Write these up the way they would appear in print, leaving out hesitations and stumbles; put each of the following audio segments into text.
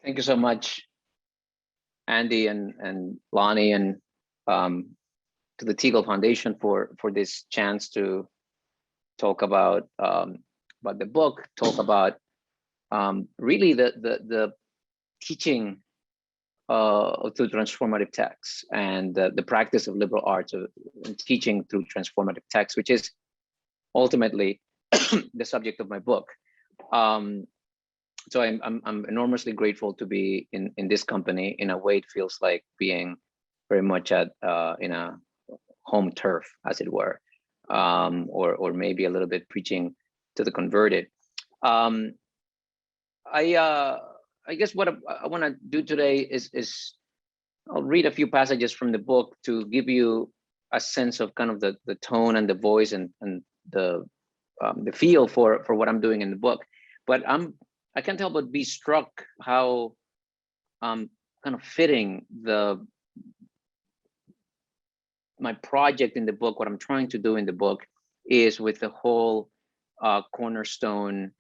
Thank you so much, Andy and Lonnie, and to the Teagle Foundation for this chance to talk about the book, talk about really the teaching through transformative texts and the practice of liberal arts and teaching through transformative texts, which is ultimately the subject of my book. So I'm enormously grateful to be in this company. In a way, it feels like being very much at in a home turf, as it were, or maybe a little bit preaching to the converted. I guess what I want to do today is I'll read a few passages from the book to give you a sense of kind of the tone and the voice and the feel for what I'm doing in the book. But I can't help but be struck how kind of fitting my project in the book, what I'm trying to do in the book, is with the whole cornerstone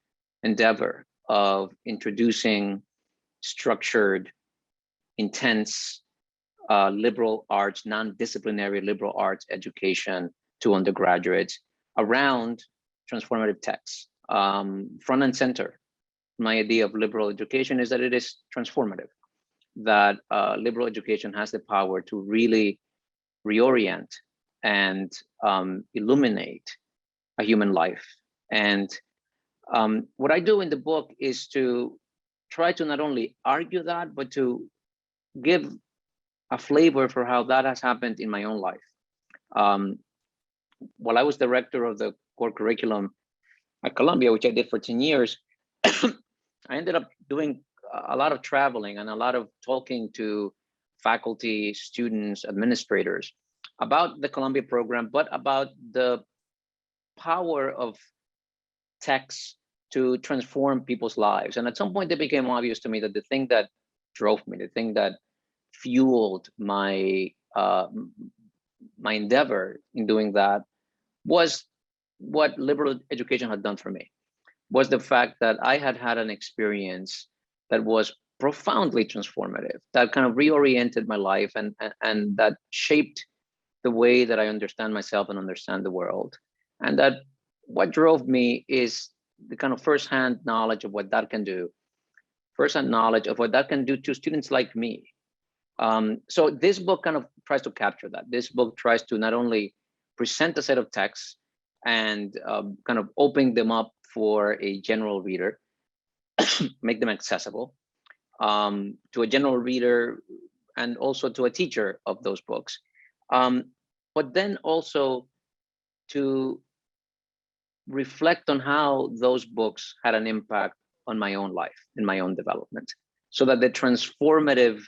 endeavor of introducing structured, intense liberal arts, non-disciplinary liberal arts education to undergraduates around transformative texts. Front and center, my idea of liberal education is that it is transformative, that liberal education has the power to really reorient and illuminate a human life. And what I do in the book is to try to not only argue that, but to give a flavor for how that has happened in my own life. While I was director of the core curriculum at Columbia, which I did for 10 years, I ended up doing a lot of traveling and a lot of talking to faculty, students, administrators about the Columbia program, but about the power of texts to transform people's lives. And at some point, it became obvious to me that the thing that drove me, the thing that fueled my my endeavor in doing that was what liberal education had done for me, was the fact that I had had an experience that was profoundly transformative, that kind of reoriented my life and that shaped the way that I understand myself and understand the world. And that what drove me is the kind of firsthand knowledge of what that can do, firsthand knowledge of what that can do to students like me. So this book kind of tries to capture that. This book tries to not only present a set of texts and kind of open them up for a general reader, make them accessible to a general reader and also to a teacher of those books, but then also to reflect on how those books had an impact on my own life and my own development, so that the transformative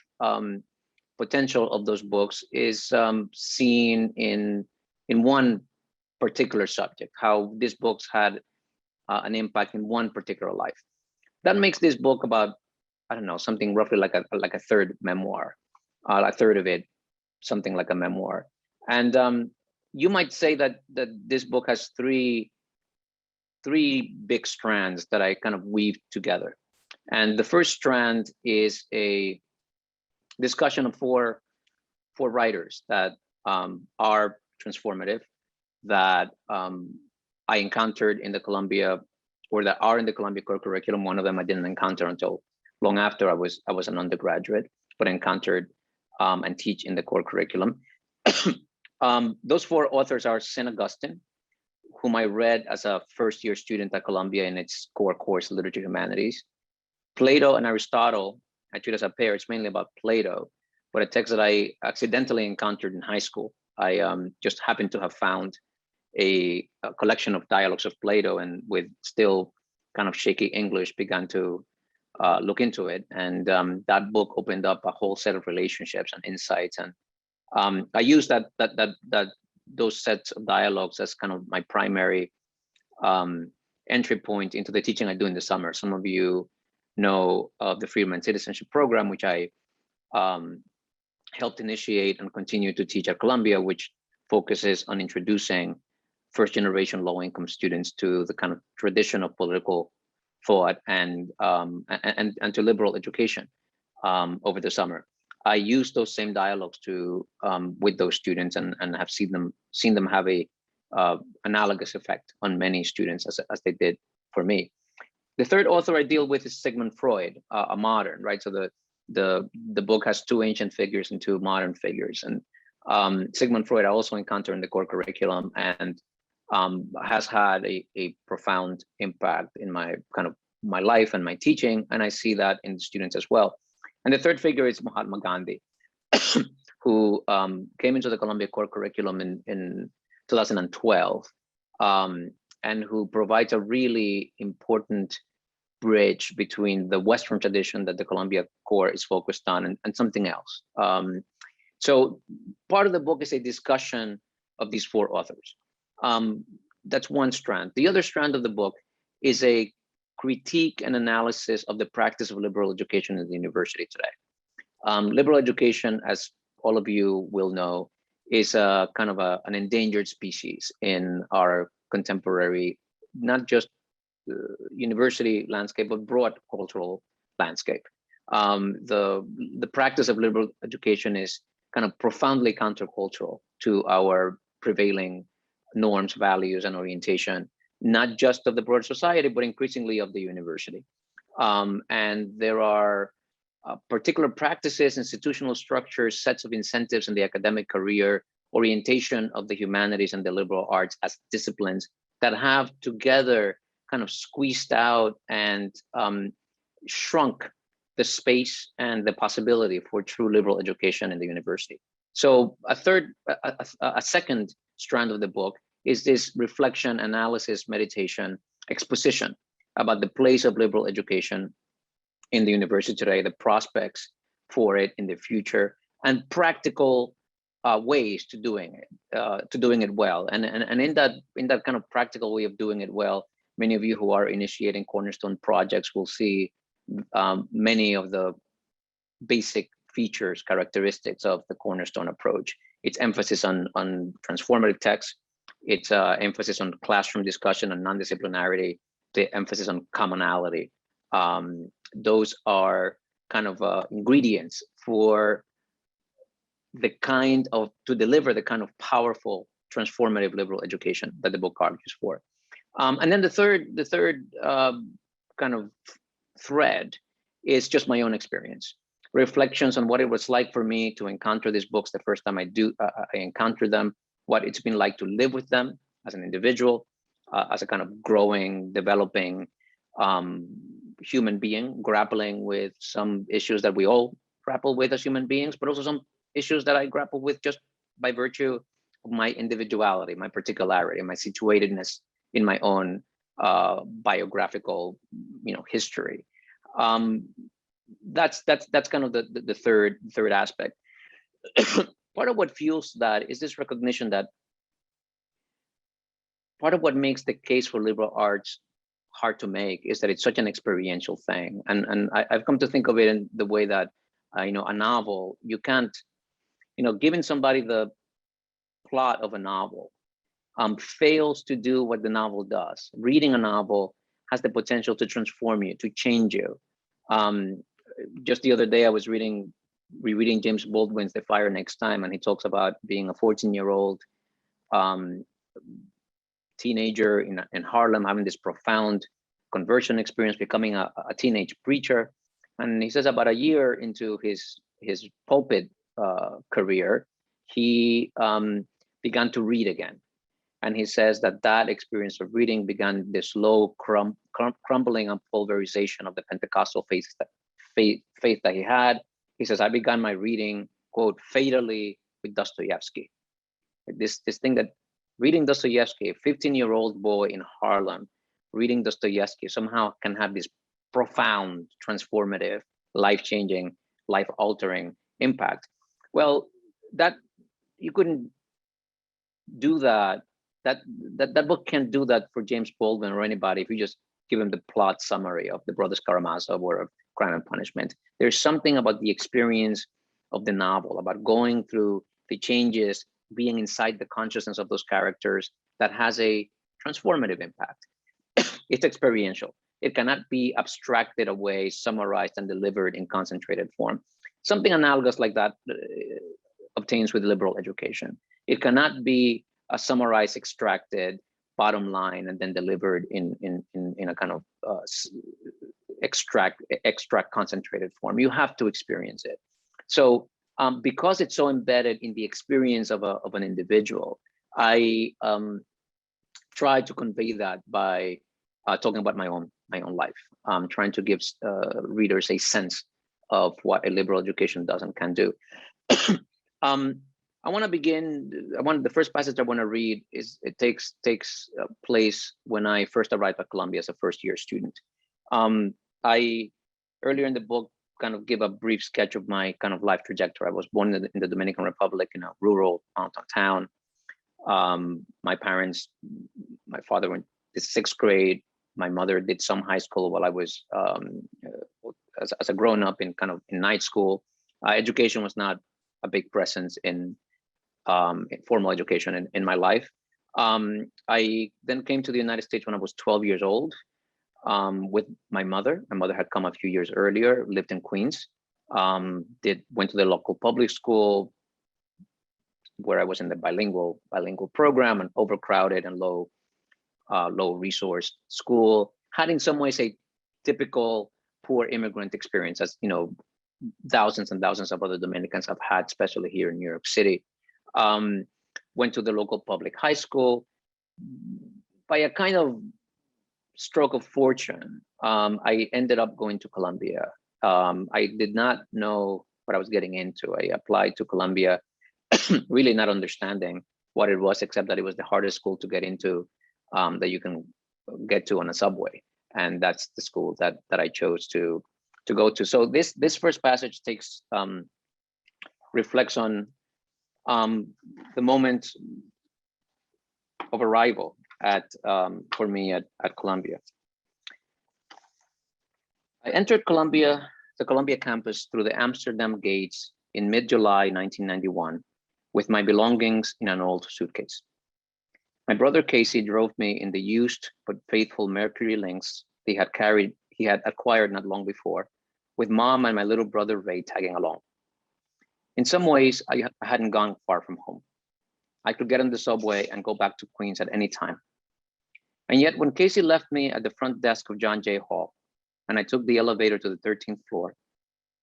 potential of those books is seen in one particular subject, how these books had an impact in one particular life. That makes this book about, I don't know, something roughly like a third memoir, a third of it, something like a memoir. And you might say that this book has three big strands that I kind of weave together. And the first strand is a discussion of four writers that are transformative, that I encountered in the Columbia, or that are in the Columbia core curriculum. One of them I didn't encounter until long after I was an undergraduate, but encountered and teach in the core curriculum. Those four authors are St. Augustine, whom I read as a first-year student at Columbia in its core course, Literature Humanities. Plato and Aristotle, I treat as a pair. It's mainly about Plato, but a text that I accidentally encountered in high school. I just happened to have found a collection of dialogues of Plato, and with still kind of shaky English began to look into it. And that book opened up a whole set of relationships and insights. And I used those sets of dialogues as kind of my primary entry point into the teaching I do in the summer. Some of you know of the Freedom and Citizenship program, which I helped initiate and continue to teach at Columbia, which focuses on introducing first-generation low-income students to the kind of tradition of political thought and to liberal education. over the summer. I use those same dialogues to with those students, and have seen them have a analogous effect on many students as they did for me. The third author I deal with is Sigmund Freud, a modern, right? So the book has two ancient figures and two modern figures, and Sigmund Freud I also encounter in the core curriculum, and has had a profound impact in my my life and my teaching, and I see that in students as well. And the third figure is Mahatma Gandhi, who came into the Columbia core curriculum in 2012, and who provides a really important bridge between the Western tradition that the Columbia core is focused on and something else. So part of the book is a discussion of these four authors. That's one strand. The other strand of the book is a critique and analysis of the practice of liberal education in the university today. Liberal education, as all of you will know, is a kind of an endangered species in our contemporary, not just university landscape, but broad cultural landscape. The practice of liberal education is kind of profoundly countercultural to our prevailing norms, values, and orientation, not just of the broader society, but increasingly of the university. And there are particular practices, institutional structures, sets of incentives in the academic career, orientation of the humanities and the liberal arts as disciplines that have together kind of squeezed out and shrunk the space and the possibility for true liberal education in the university. So a second strand of the book is this reflection, analysis, meditation, exposition about the place of liberal education in the university today, the prospects for it in the future, and practical ways to doing it well. And in that kind of practical way of doing it well, many of you who are initiating Cornerstone projects will see many of the basic features, characteristics of the Cornerstone approach. Its emphasis on transformative texts, its emphasis on classroom discussion and non-disciplinarity, the emphasis on commonality. Those are kind of ingredients for to deliver the kind of powerful transformative liberal education that the book argues for. And then the third kind of thread is just my own experience, reflections on what it was like for me to encounter these books the first time I encountered them, what it's been like to live with them as an individual, as a kind of growing, developing human being, grappling with some issues that we all grapple with as human beings, but also some issues that I grapple with just by virtue of my individuality, my particularity, my situatedness in my own biographical, history. That's kind of the third aspect. Part of what fuels that is this recognition that part of what makes the case for liberal arts hard to make is that it's such an experiential thing. And I've come to think of it in the way that, a novel, you can't, giving somebody the plot of a novel fails to do what the novel does. Reading a novel has the potential to transform you, to change you. Just the other day, I was rereading James Baldwin's The Fire Next Time, and he talks about being a 14-year-old teenager in Harlem, having this profound conversion experience, becoming a teenage preacher. And he says about a year into his pulpit career, he began to read again. And he says that experience of reading began this slow crumbling and pulverization of the Pentecostal faith that he had. He says, I began my reading, quote, fatally with Dostoevsky. This thing that reading Dostoevsky, a 15-year-old boy in Harlem, reading Dostoevsky somehow can have this profound, transformative, life-changing, life-altering impact. Well, that you couldn't do that. That book can't do that for James Baldwin or anybody if you just give him the plot summary of The Brothers Karamazov or of Crime and Punishment. There's something about the experience of the novel, about going through the changes, being inside the consciousness of those characters, that has a transformative impact. It's experiential. It cannot be abstracted away, summarized, and delivered in concentrated form. Something analogous like that obtains with liberal education. It cannot be summarized, extracted, bottom line, and then delivered in a kind of extract concentrated form. You have to experience it. So because it's so embedded in the experience of an individual, I try to convey that by talking about my own life, trying to give readers a sense of what a liberal education does and can do. I want to begin. The first passage I want to read is it takes place when I first arrived at Columbia as a first-year student. I earlier in the book kind of give a brief sketch of my kind of life trajectory. I was born in the Dominican Republic in a rural mountain town. My parents, my father went to 6th grade. My mother did some high school while I was as a grown up in night school. Education was not a big presence in formal education in my life. I then came to the United States when I was 12 years old with my mother. My mother had come a few years earlier, lived in Queens, went to the local public school where I was in the bilingual program, an overcrowded and low resource school. Had in some ways a typical poor immigrant experience, as you know, thousands and thousands of other Dominicans have had, especially here in New York City. Went to the local public high school. By a kind of stroke of fortune, I ended up going to Columbia. I did not know what I was getting into. I applied to Columbia, really not understanding what it was, except that it was the hardest school to get into that you can get to on a subway. And that's the school that I chose to go to. So this first passage reflects on the moment of arrival for me at Columbia. I entered the Columbia campus through the Amsterdam gates in mid-July 1991 with my belongings in an old suitcase. My brother Casey drove me in the used but faithful Mercury Lynx he had acquired not long before, with Mom and my little brother Ray tagging along. In some ways, I hadn't gone far from home. I could get on the subway and go back to Queens at any time. And yet when Casey left me at the front desk of John Jay Hall and I took the elevator to the 13th floor,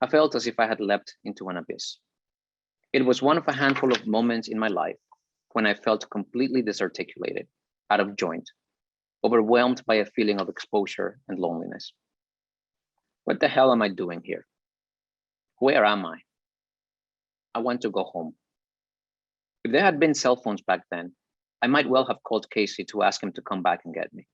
I felt as if I had leapt into an abyss. It was one of a handful of moments in my life when I felt completely disarticulated, out of joint, overwhelmed by a feeling of exposure and loneliness. What the hell am I doing here? Where am I? I want to go home. If there had been cell phones back then, I might well have called Casey to ask him to come back and get me.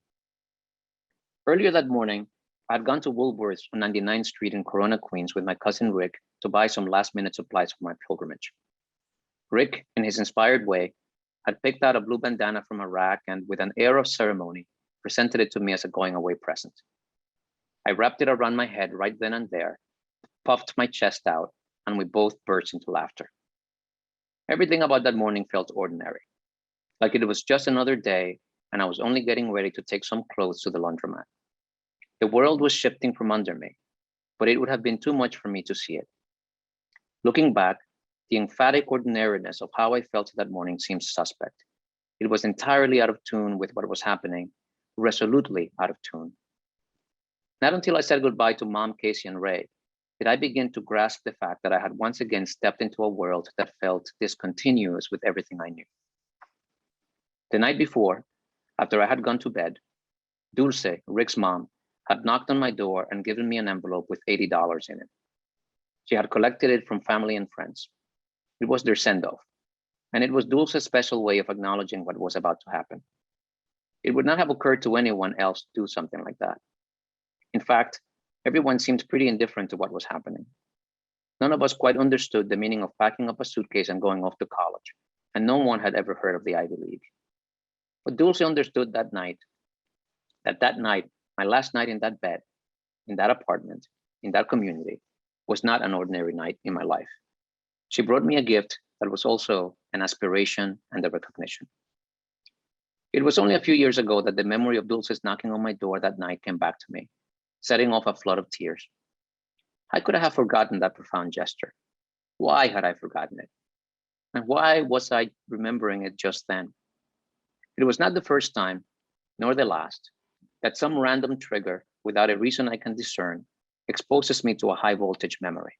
Earlier that morning, I had gone to Woolworth's on 99th Street in Corona, Queens with my cousin Rick to buy some last-minute supplies for my pilgrimage. Rick, in his inspired way, had picked out a blue bandana from a rack and with an air of ceremony, presented it to me as a going-away present. I wrapped it around my head right then and there, puffed my chest out, and we both burst into laughter. Everything about that morning felt ordinary, like it was just another day and I was only getting ready to take some clothes to the laundromat. The world was shifting from under me, but it would have been too much for me to see it. Looking back, the emphatic ordinariness of how I felt that morning seems suspect. It was entirely out of tune with what was happening, resolutely out of tune. Not until I said goodbye to Mom, Casey, and Ray did I begin to grasp the fact that I had once again stepped into a world that felt discontinuous with everything I knew. The night before, after I had gone to bed, Dulce, Rick's mom, had knocked on my door and given me an envelope with $80 in it. She had collected it from family and friends. It was their send-off, and it was Dulce's special way of acknowledging what was about to happen. It would not have occurred to anyone else to do something like that. In fact, everyone seemed pretty indifferent to what was happening. None of us quite understood the meaning of packing up a suitcase and going off to college, and no one had ever heard of the Ivy League. But Dulce understood that night, my last night in that bed, in that apartment, in that community, was not an ordinary night in my life. She brought me a gift that was also an aspiration and a recognition. It was only a few years ago that the memory of Dulce's knocking on my door that night came back to me, setting off a flood of tears. How could I have forgotten that profound gesture? Why had I forgotten it? And why was I remembering it just then? It was not the first time, nor the last, that some random trigger, without a reason I can discern, exposes me to a high voltage memory.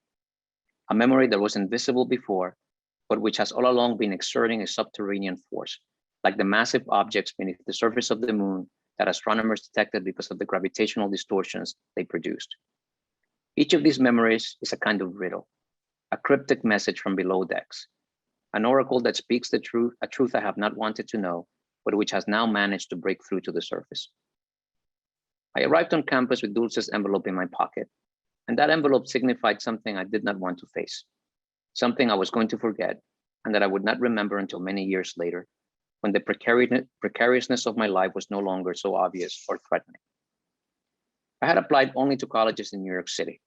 A memory that was invisible before, but which has all along been exerting a subterranean force, like the massive objects beneath the surface of the moon that astronomers detected because of the gravitational distortions they produced. Each of these memories is a kind of riddle, a cryptic message from below decks, an oracle that speaks the truth, a truth I have not wanted to know, but which has now managed to break through to the surface. I arrived on campus with Dulce's envelope in my pocket, and that envelope signified something I did not want to face, something I was going to forget, and that I would not remember until many years later, when the precariousness of my life was no longer so obvious or threatening. I had applied only to colleges in New York City.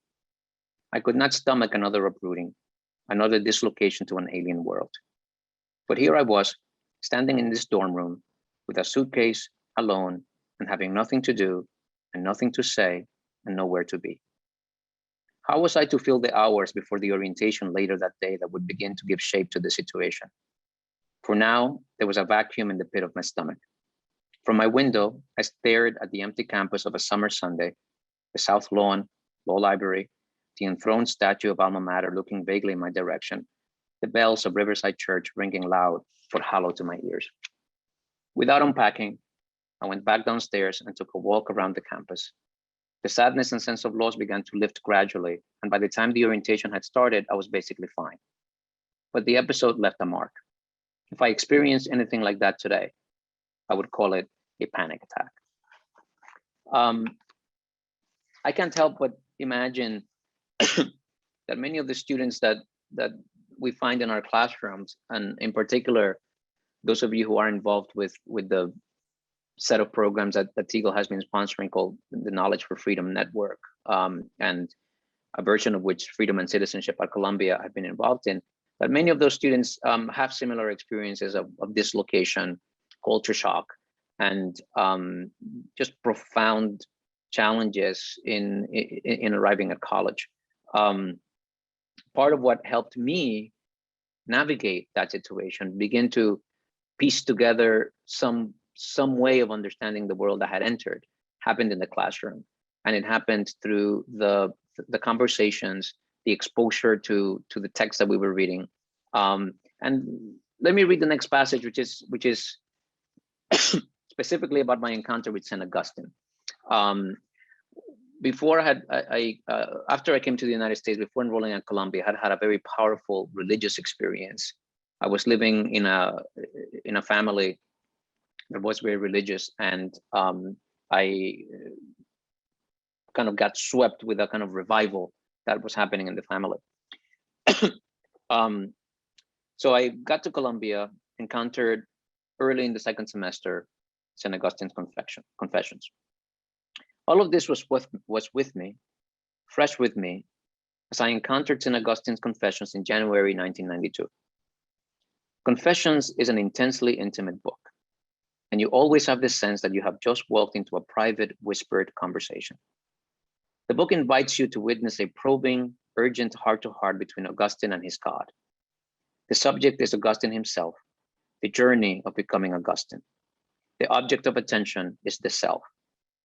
I could not stomach another uprooting, another dislocation to an alien world. But here I was, standing in this dorm room with a suitcase, alone, and having nothing to do and nothing to say and nowhere to be. How was I to fill the hours before the orientation later that day that would begin to give shape to the situation? For now, there was a vacuum in the pit of my stomach. From my window, I stared at the empty campus of a summer Sunday, the South Lawn, Law Library, the enthroned statue of Alma Mater looking vaguely in my direction, the bells of Riverside Church ringing loud but hollow to my ears. Without unpacking, I went back downstairs and took a walk around the campus. The sadness and sense of loss began to lift gradually, and by the time the orientation had started, I was basically fine. But the episode left a mark. If I experienced anything like that today, I would call it a panic attack. I can't help but imagine that many of the students that we find in our classrooms, and in particular, those of you who are involved with the set of programs that Teagle has been sponsoring called the Knowledge for Freedom Network, and a version of which Freedom and Citizenship at Columbia have been involved in, that many of those students have similar experiences of dislocation, culture shock, and just profound challenges in arriving at college. Part of what helped me navigate that situation, begin to piece together some way of understanding the world I had entered, happened in the classroom, and it happened through the conversations, the exposure to the text that we were reading. And let me read the next passage, which is specifically about my encounter with St. Augustine. Before after I came to the United States, before enrolling at Columbia, I had a very powerful religious experience. I was living in a family that was very religious, and I kind of got swept with a kind of revival that was happening in the family. So I got to Columbia, encountered early in the second semester St. Augustine's Confessions. All of this was with me, fresh with me, as I encountered St. Augustine's Confessions in January 1992. Confessions is an intensely intimate book, and you always have the sense that you have just walked into a private, whispered conversation. The book invites you to witness a probing, urgent heart-to-heart between Augustine and his God. The subject is Augustine himself, the journey of becoming Augustine. The object of attention is the self.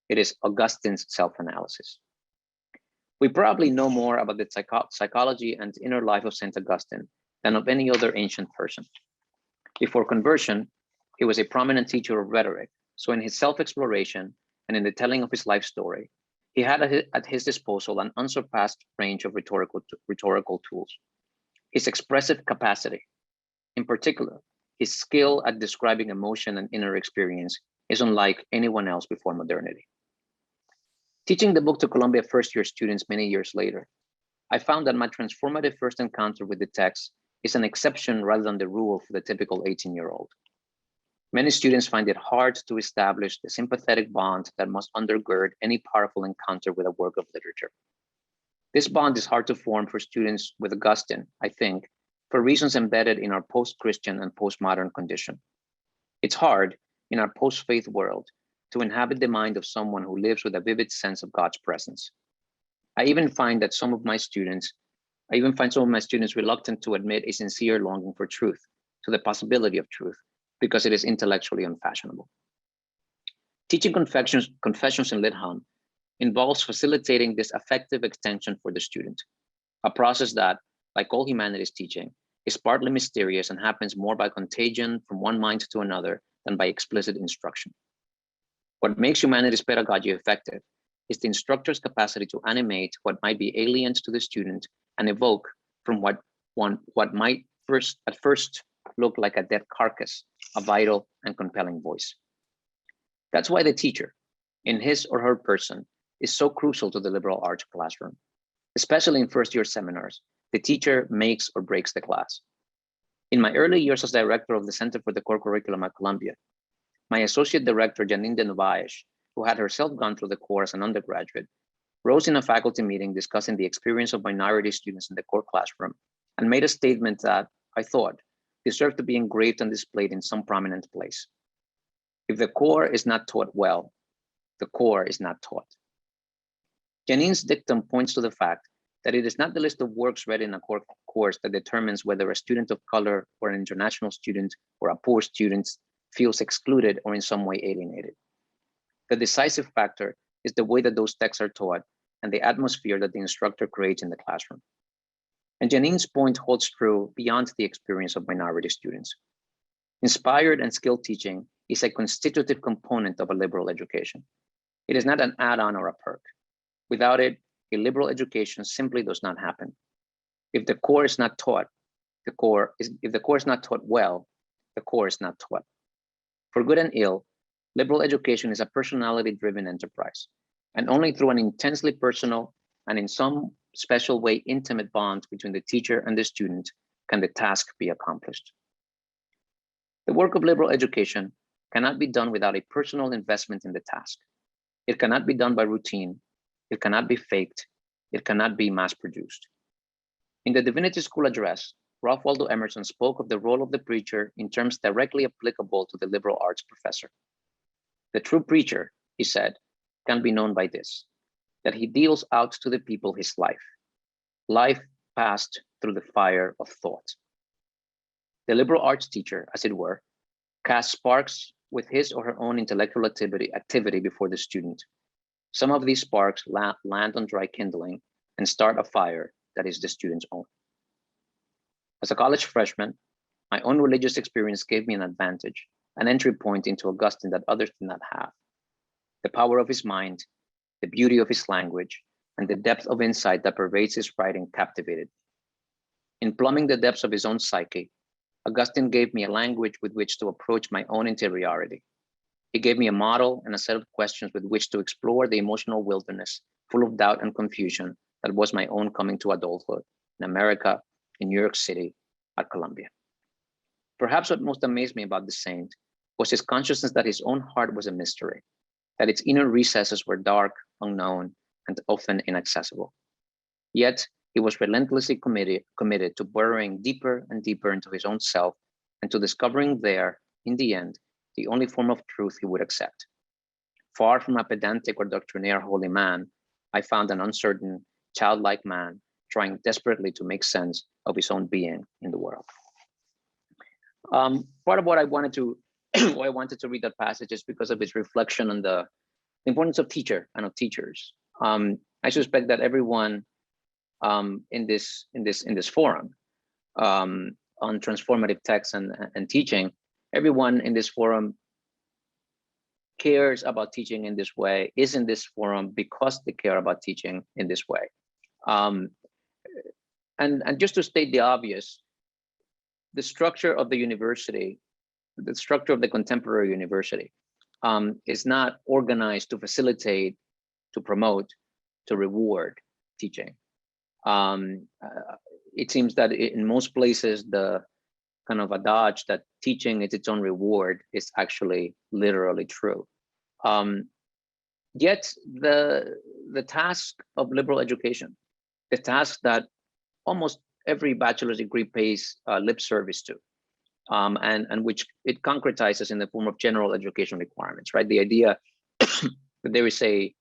It is Augustine's self-analysis. We probably know more about the psychology and inner life of St. Augustine than of any other ancient person. Before conversion, he was a prominent teacher of rhetoric, so in his self-exploration and in the telling of his life story, he had at his disposal an unsurpassed range of rhetorical tools. His expressive capacity, in particular, his skill at describing emotion and inner experience, is unlike anyone else before modernity. Teaching the book to Columbia first-year students many years later, I found that my transformative first encounter with the text is an exception rather than the rule for the typical 18-year-old. Many students find it hard to establish the sympathetic bond that must undergird any powerful encounter with a work of literature. This bond is hard to form for students with Augustine, I think, for reasons embedded in our post-Christian and postmodern condition. It's hard in our post-faith world to inhabit the mind of someone who lives with a vivid sense of God's presence. I even find some of my students reluctant to admit a sincere longing for truth, to the possibility of truth, because it is intellectually unfashionable. Teaching confessions in Lidham involves facilitating this affective extension for the student, a process that, like all humanities teaching, is partly mysterious and happens more by contagion from one mind to another than by explicit instruction. What makes humanities pedagogy effective is the instructor's capacity to animate what might be alien to the student and evoke from what might at first look like a dead carcass, a vital and compelling voice. That's why the teacher, in his or her person, is so crucial to the liberal arts classroom. Especially in first-year seminars, the teacher makes or breaks the class. In my early years as director of the Center for the Core Curriculum at Columbia, my associate director, Janine de Novaes, who had herself gone through the core as an undergraduate, rose in a faculty meeting discussing the experience of minority students in the core classroom and made a statement that, I thought, deserved to be engraved and displayed in some prominent place. If the core is not taught well, the core is not taught. Janine's dictum points to the fact that it is not the list of works read in a core course that determines whether a student of color or an international student or a poor student feels excluded or in some way alienated. The decisive factor is the way that those texts are taught and the atmosphere that the instructor creates in the classroom. And Janine's point holds true beyond the experience of minority students. Inspired and skilled teaching is a constitutive component of a liberal education. It is not an add-on or a perk. Without it, a liberal education simply does not happen. If the core is not taught, if the core is not taught well, the core is not taught. For good and ill, liberal education is a personality-driven enterprise, and only through an intensely personal and in some special way intimate bond between the teacher and the student can the task be accomplished. The work of liberal education cannot be done without a personal investment in the task. It cannot be done by routine. It cannot be faked. It cannot be mass-produced. In the Divinity School address, Ralph Waldo Emerson spoke of the role of the preacher in terms directly applicable to the liberal arts professor. The true preacher, he said, can be known by this, that he deals out to the people his life passed through the fire of thought. The liberal arts teacher, as it were, casts sparks with his or her own intellectual activity before the student. Some of these sparks land on dry kindling and start a fire that is the student's own. As a college freshman, my own religious experience gave me an advantage, an entry point into Augustine that others did not have. The power of his mind, the beauty of his language, and the depth of insight that pervades his writing captivated me. In plumbing the depths of his own psyche, Augustine gave me a language with which to approach my own interiority. He gave me a model and a set of questions with which to explore the emotional wilderness, full of doubt and confusion, that was my own coming to adulthood in America, in New York City, at Columbia. Perhaps what most amazed me about the saint was his consciousness that his own heart was a mystery, that its inner recesses were dark, unknown, and often inaccessible. Yet, he was relentlessly committed to burrowing deeper and deeper into his own self and to discovering there, in the end, the only form of truth he would accept. Far from a pedantic or doctrinaire holy man, I found an uncertain, childlike man trying desperately to make sense of his own being in the world. Part of what I wanted to why I wanted to read that passage is because of its reflection on the importance of teacher and of teachers. I suspect that everyone in this forum on transformative texts and teaching, everyone in this forum cares about teaching in this way, is in this forum because they care about teaching in this way. And just to state the obvious, the structure of the university, the structure of the contemporary university is not organized to facilitate, to promote, to reward teaching. It seems that in most places, the kind of adage that teaching is its own reward is actually literally true. Yet the task of liberal education, the task that almost every bachelor's degree pays lip service to, and which it concretizes in the form of general education requirements, right? The idea there is a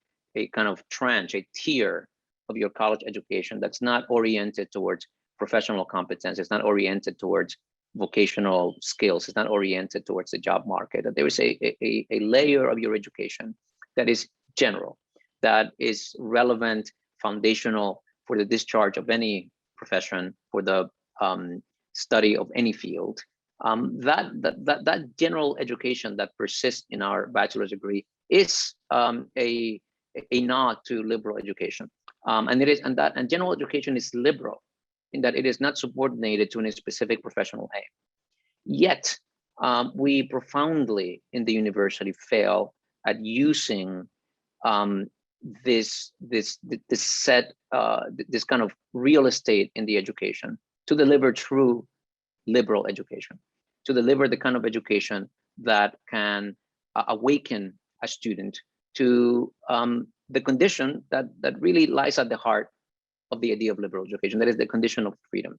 kind of tranche, a tier of your college education that's not oriented towards professional competence. It's not oriented towards vocational skills. It's not oriented towards the job market. That there is a layer of your education that is general, that is relevant, foundational for the discharge of any profession, for the study of any field. That general education that persists in our bachelor's degree is a nod to liberal education, and general education is liberal in that it is not subordinated to any specific professional aim. Yet, we profoundly in the university fail at using this kind of real estate in the education to deliver true liberal education, to deliver the kind of education that can awaken a student to the condition that really lies at the heart of the idea of liberal education, that is the condition of freedom.